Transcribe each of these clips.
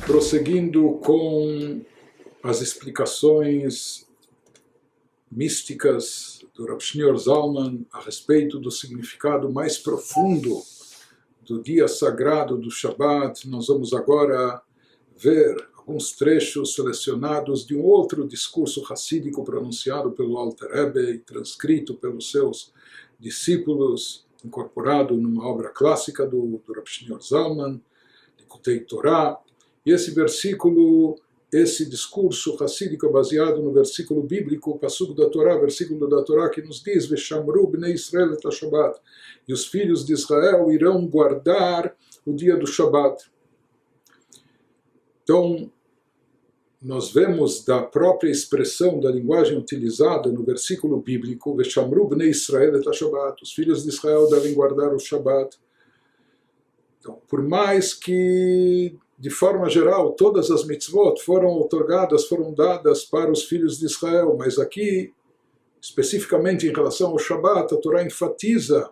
prosseguindo com as explicações místicas do Rav Shneur Zalman a respeito do significado mais profundo do dia sagrado do Shabbat, nós vamos agora ver alguns trechos selecionados de um outro discurso hassídico pronunciado pelo Alter Rebbe e transcrito pelos seus discípulos, incorporado numa obra clássica do Rav Shneur Zalman, Likutei Torah. E esse versículo, esse discurso hassídico é baseado no versículo bíblico, o Pasuk da Torá, versículo da Torá que nos diz: Veshamru bnei Israel et ha-Shabbat, e os filhos de Israel irão guardar o dia do Shabbat. Então, nós vemos da própria expressão da linguagem utilizada no versículo bíblico, Veshamru bnei Israel et ha-Shabbat, os filhos de Israel devem guardar o Shabbat. Então, por mais que, de forma geral, todas as mitzvot foram outorgadas, foram dadas para os filhos de Israel, mas aqui, especificamente em relação ao Shabbat, a Torá enfatiza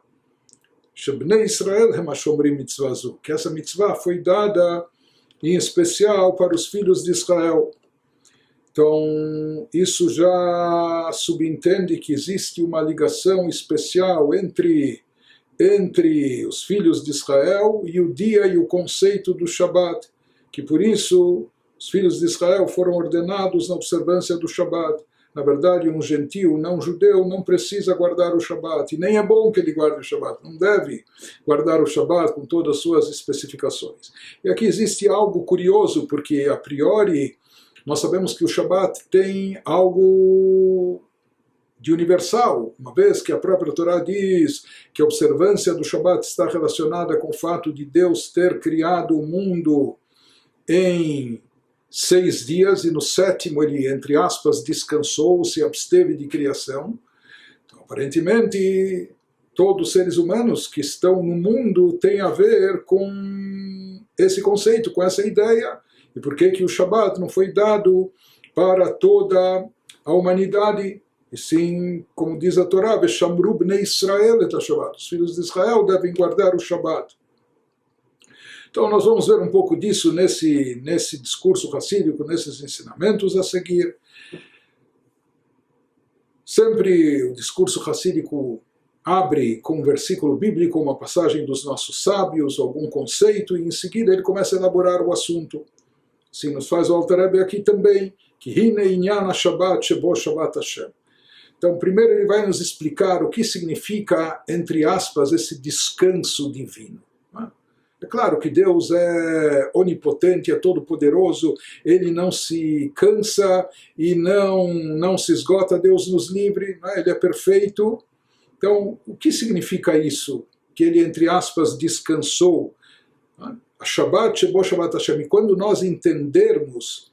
Shebnei Israel hem hashomrim mitzvah zu, que essa mitzvah foi dada em especial para os filhos de Israel. Então, isso já subentende que existe uma ligação especial entre os filhos de Israel e o dia e o conceito do Shabbat, que por isso os filhos de Israel foram ordenados na observância do Shabbat. Na verdade, um gentio não judeu não precisa guardar o Shabbat, e nem é bom que ele guarde o Shabbat, não deve guardar o Shabbat com todas as suas especificações. E aqui existe algo curioso, porque a priori nós sabemos que o Shabbat tem algo de universal, uma vez que a própria Torá diz que a observância do Shabbat está relacionada com o fato de Deus ter criado o mundo em 6 dias, e no 7º ele, entre aspas, descansou, se absteve de criação. Então, aparentemente, todos os seres humanos que estão no mundo têm a ver com esse conceito, com essa ideia. E por que o Shabbat não foi dado para toda a humanidade? E sim, como diz a Torá, Veshamru bnei Israel et ha-Shabbat, os filhos de Israel devem guardar o Shabbat. Então nós vamos ver um pouco disso nesse discurso hassídico, nesses ensinamentos a seguir. Sempre o discurso hassídico abre com um versículo bíblico, uma passagem dos nossos sábios, algum conceito, e em seguida ele começa a elaborar o assunto. Assim nos faz o Alter Rebbe aqui também, que Hine inyan ha-Shabbat shebo Shabbat Hashem. Então, primeiro ele vai nos explicar o que significa, entre aspas, esse descanso divino. É claro que Deus é onipotente, é todo-poderoso, ele não se cansa e não se esgota, Deus nos livre, ele é perfeito. Então, o que significa isso? Que ele, entre aspas, descansou. Shabbat shebo Shabbat Hashem. E quando nós entendermos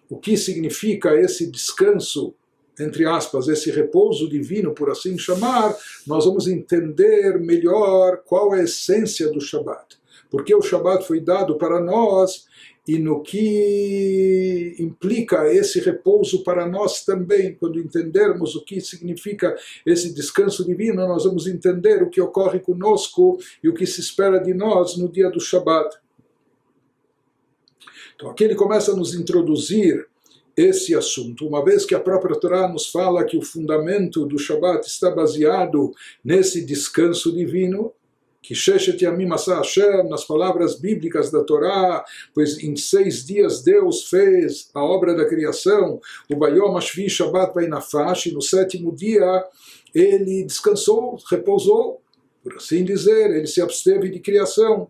o que significa esse descanso, entre aspas, esse repouso divino, por assim chamar, nós vamos entender melhor qual é a essência do Shabbat. Porque o Shabbat foi dado para nós e no que implica esse repouso para nós também. Quando entendermos o que significa esse descanso divino, nós vamos entender o que ocorre conosco e o que se espera de nós no dia do Shabbat. Então aqui ele começa a nos introduzir esse assunto, uma vez que a própria Torá nos fala que o fundamento do Shabbat está baseado nesse descanso divino, que Sheshet Yamim Asa Hashem, nas palavras bíblicas da Torá, pois em 6 dias Deus fez a obra da criação, o Bayom Hashvi Shabbat Vainafash, e no 7º dia ele descansou, repousou, por assim dizer, ele se absteve de criação.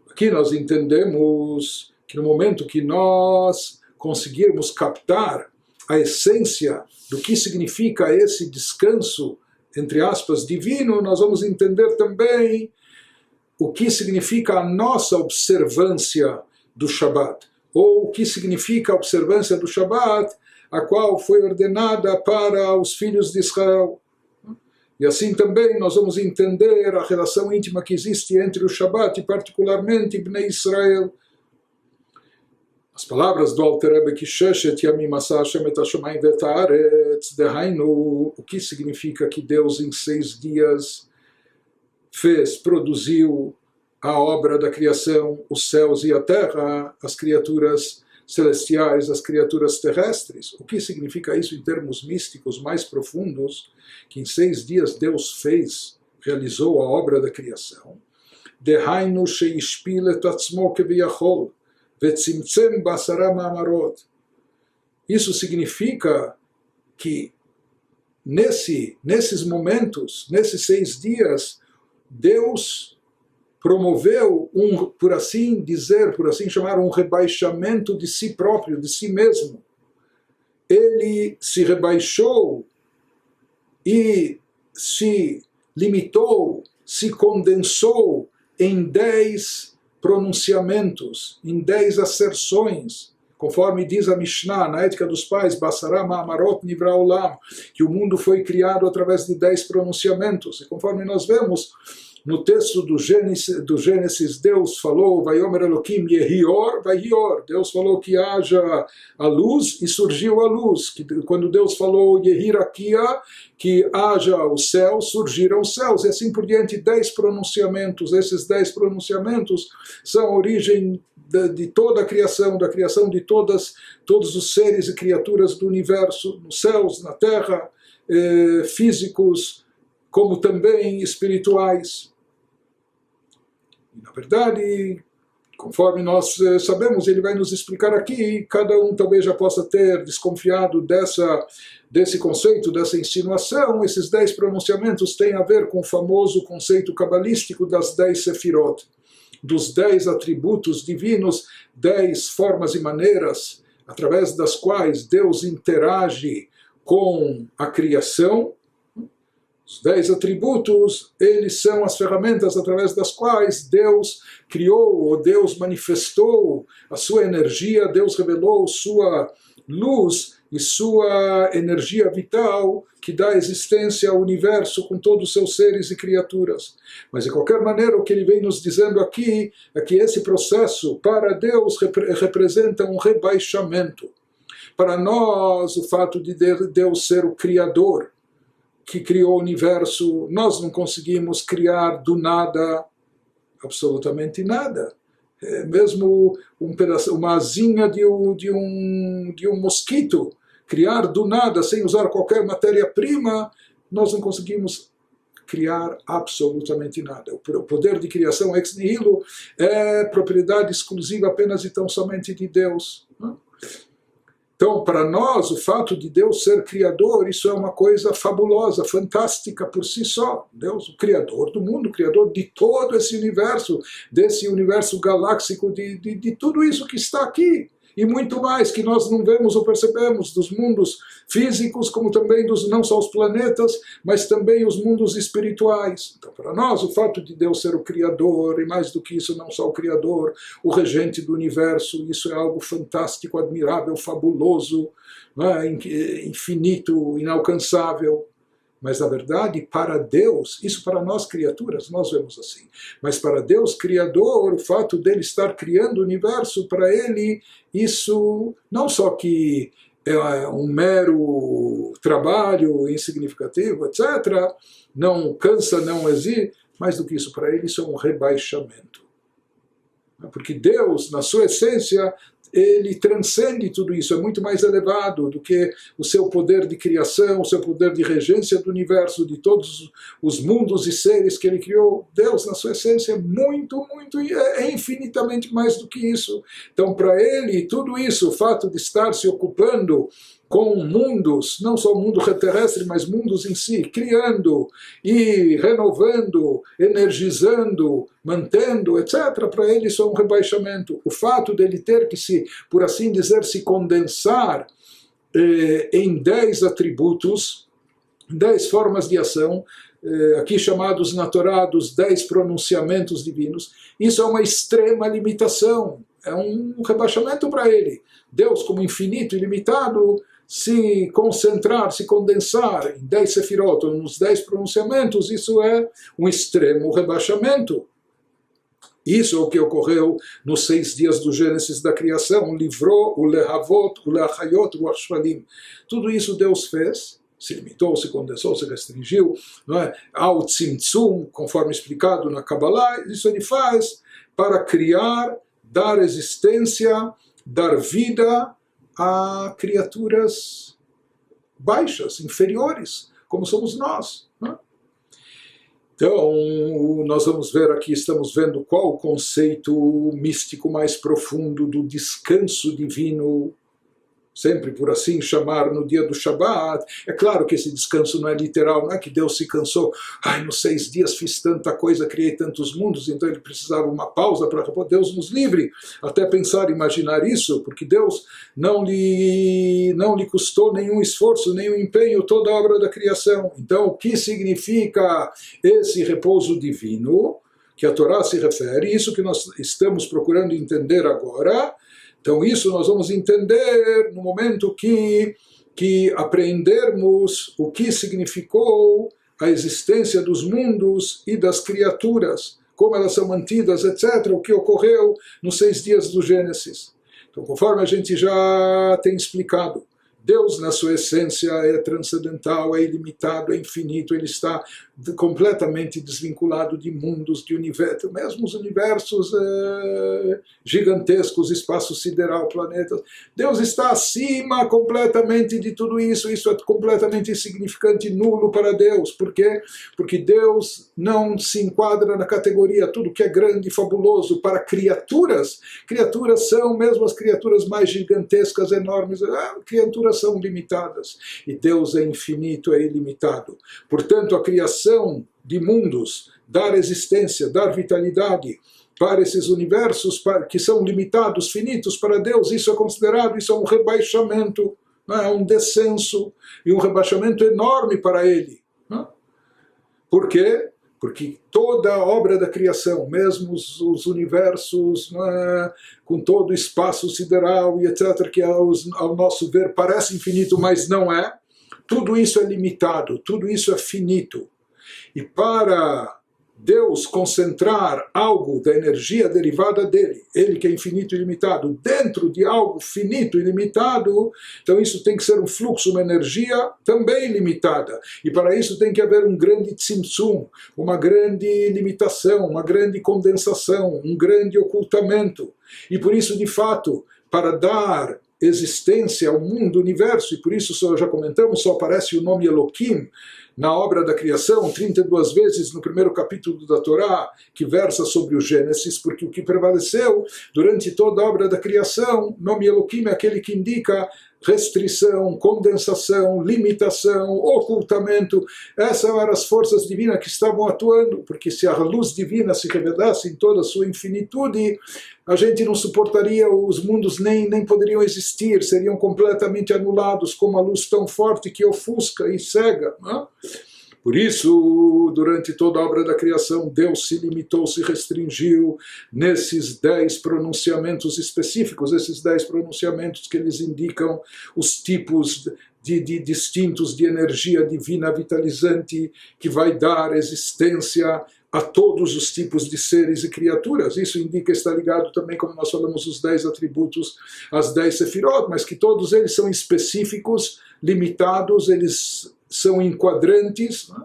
Aqui nós entendemos que no momento que nós conseguirmos captar a essência do que significa esse descanso, entre aspas, divino, nós vamos entender também o que significa a nossa observância do Shabbat, ou o que significa a observância do Shabbat, a qual foi ordenada para os filhos de Israel. E assim também nós vamos entender a relação íntima que existe entre o Shabbat e particularmente Bnei Israel. As palavras do Alter Rebbe, que Sheshet Yamim Asa Hashem et ha-Shamayim ve'et ha'aretz, dehainu, o que significa que Deus em 6 dias produziu a obra da criação, os céus e a terra, as criaturas celestiais, as criaturas terrestres. O que significa isso em termos místicos mais profundos? Que em 6 dias Deus realizou a obra da criação. Dehainu sheishpil et atzmo keviyachol vetzimtzem basara ma'amarot. Isso significa que nesses momentos, nesses 6 dias, Deus promoveu por assim dizer, por assim chamar, um rebaixamento de si próprio, de si mesmo. Ele se rebaixou e se limitou, se condensou em 10 pronunciamentos, em 10 asserções, conforme diz a Mishnah, na Ética dos Pais, Basara Ma'amarot Nivra Olam, que o mundo foi criado através de 10 pronunciamentos. E conforme nós vemos, no texto do Gênesis, Deus falou, Vayomer Elohim Yehior, Vayior. Deus falou que haja a luz e surgiu a luz. Quando Deus falou Yehirakia, que haja o céu, surgiram os céus. E assim por diante, 10 pronunciamentos. Esses 10 pronunciamentos são a origem de toda a criação, da criação de todos os seres e criaturas do universo, nos céus, na terra, físicos, como também espirituais. Na verdade, conforme nós sabemos, ele vai nos explicar aqui, cada um talvez já possa ter desconfiado desse conceito, dessa insinuação. Esses 10 pronunciamentos têm a ver com o famoso conceito cabalístico das 10 sefirot, dos 10 atributos divinos, 10 formas e maneiras através das quais Deus interage com a criação. Os 10 atributos, eles são as ferramentas através das quais Deus criou, ou Deus manifestou a sua energia, Deus revelou sua luz e sua energia vital que dá existência ao universo com todos os seus seres e criaturas. Mas, de qualquer maneira, o que ele vem nos dizendo aqui é que esse processo, para Deus, representa um rebaixamento. Para nós, o fato de Deus ser o Criador, que criou o universo, nós não conseguimos criar do nada absolutamente nada. Mesmo uma asinha de um mosquito, criar do nada, sem usar qualquer matéria-prima, nós não conseguimos criar absolutamente nada. O poder de criação ex nihilo é propriedade exclusiva apenas e tão somente de Deus. Então, para nós, o fato de Deus ser criador, isso é uma coisa fabulosa, fantástica por si só. Deus, o criador do mundo, o criador de todo esse universo, desse universo galáxico, de tudo isso que está aqui. E muito mais que nós não vemos ou percebemos, dos mundos físicos, como também não só os planetas, mas também os mundos espirituais. Então, para nós, o fato de Deus ser o Criador, e mais do que isso, não só o Criador, o regente do universo, isso é algo fantástico, admirável, fabuloso, né? Infinito, inalcançável. Mas, na verdade, para Deus, isso para nós criaturas, nós vemos assim. Mas para Deus, Criador, o fato dele estar criando o universo, para ele, isso não só que é um mero trabalho insignificativo, etc., não cansa, não exige, mais do que isso, para ele, isso é um rebaixamento. Porque Deus, na sua essência, ele transcende tudo isso, é muito mais elevado do que o seu poder de criação, o seu poder de regência do universo, de todos os mundos e seres que ele criou. Deus, na sua essência, é muito, é infinitamente mais do que isso. Então, para ele, tudo isso, o fato de estar se ocupando com mundos, não só o mundo terrestre, mas mundos em si, criando e renovando, energizando, mantendo, etc., para ele isso é um rebaixamento. O fato dele ter que por assim dizer, se condensar em 10 atributos, 10 formas de ação, aqui chamados na Torá dos 10 pronunciamentos divinos, isso é uma extrema limitação, é um rebaixamento para ele. Deus, como infinito e ilimitado, se concentrar, se condensar em 10 sefirot, nos 10 pronunciamentos, isso é um extremo rebaixamento. Isso é o que ocorreu nos 6 dias do Gênesis da criação, livrou o lehavot, o leachayot, o ashvalim. Tudo isso Deus fez, se limitou, se condensou, se restringiu, não é? Ao tzimtzum, conforme explicado na Kabbalah, isso ele faz para criar, dar existência, dar vida a criaturas baixas, inferiores, como somos nós. Né? Então, nós vamos ver aqui, estamos vendo qual o conceito místico mais profundo do descanso divino, sempre por assim chamar, no dia do Shabat. É claro que esse descanso não é literal, não é que Deus se cansou, nos 6 dias fiz tanta coisa, criei tantos mundos, então ele precisava uma pausa para repor. Deus nos livre até pensar, imaginar isso, porque Deus não lhe custou nenhum esforço, nenhum empenho, toda a obra da criação. Então, o que significa esse repouso divino, que a Torá se refere, isso que nós estamos procurando entender agora. Então isso nós vamos entender no momento que apreendermos o que significou a existência dos mundos e das criaturas, como elas são mantidas, etc., o que ocorreu nos 6 dias do Gênesis. Então, conforme a gente já tem explicado, Deus, na sua essência, é transcendental, é ilimitado, é infinito, ele está completamente desvinculado de mundos, de universos, mesmo os universos gigantescos, espaço sideral, planetas. Deus está acima completamente de tudo isso, isso é completamente insignificante, nulo para Deus. Por quê? Porque Deus não se enquadra na categoria tudo que é grande e fabuloso para criaturas. Criaturas são, mesmo as criaturas mais gigantescas, enormes, criaturas são limitadas. E Deus é infinito, é ilimitado. Portanto, a criação de mundos, dar existência, dar vitalidade para esses universos que são limitados, finitos para Deus, isso é considerado, isso é um rebaixamento, é um descenso e um rebaixamento enorme para ele. Por quê? Porque toda a obra da criação, mesmo os universos, com todo o espaço sideral e etc., que ao nosso ver parece infinito, mas não é, tudo isso é limitado, tudo isso é finito. E para Deus concentrar algo da energia derivada dele, ele que é infinito e ilimitado, dentro de algo finito e limitado, então isso tem que ser um fluxo, uma energia também limitada. E para isso tem que haver um grande tzimtzum, uma grande limitação, uma grande condensação, um grande ocultamento. E por isso, de fato, para dar existência ao mundo, universo, e por isso, já comentamos, só aparece o nome Elohim na obra da criação, 32 vezes no primeiro capítulo da Torá, que versa sobre o Gênesis, porque o que prevaleceu durante toda a obra da criação, o nome Elohim é aquele que indica restrição, condensação, limitação, ocultamento. Essas eram as forças divinas que estavam atuando, porque se a luz divina se revelasse em toda a sua infinitude, a gente não suportaria, os mundos nem poderiam existir, seriam completamente anulados, como a luz tão forte que ofusca e cega. Não? Por isso, durante toda a obra da criação, Deus se limitou, se restringiu nesses 10 pronunciamentos específicos, esses 10 pronunciamentos que eles indicam os tipos de distintos de energia divina vitalizante que vai dar existência a todos os tipos de seres e criaturas. Isso indica, está ligado também, como nós falamos, os 10 atributos, as 10 sefirot, mas que todos eles são específicos, limitados, eles são enquadrantes, né?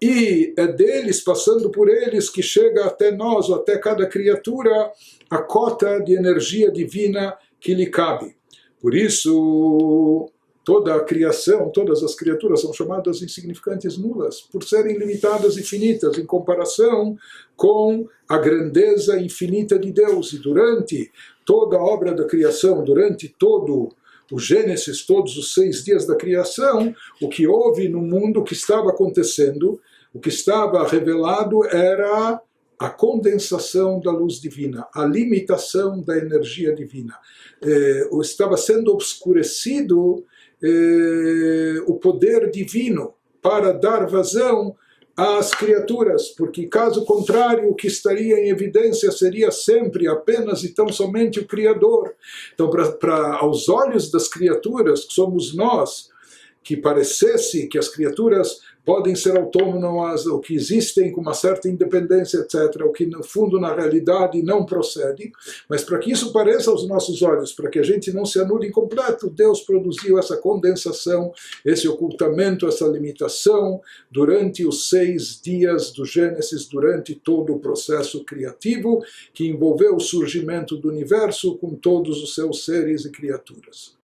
E é deles, passando por eles, que chega até nós, ou até cada criatura, a cota de energia divina que lhe cabe. Por isso, toda a criação, todas as criaturas são chamadas insignificantes, nulas, por serem limitadas e finitas, em comparação com a grandeza infinita de Deus. E durante toda a obra da criação, durante todo o Gênesis, todos os 6 dias da criação, o que houve no mundo, o que estava acontecendo, o que estava revelado era a condensação da luz divina, a limitação da energia divina. Estava sendo obscurecido o poder divino para dar vazão às criaturas, porque caso contrário o que estaria em evidência seria sempre apenas e tão somente o Criador. Então, aos olhos das criaturas, que somos nós, que parecesse que as criaturas podem ser autônomas, ou que existem com uma certa independência, etc., o que no fundo, na realidade, não procede. Mas para que isso pareça aos nossos olhos, para que a gente não se anule em completo, Deus produziu essa condensação, esse ocultamento, essa limitação, durante os 6 dias do Gênesis, durante todo o processo criativo, que envolveu o surgimento do universo com todos os seus seres e criaturas.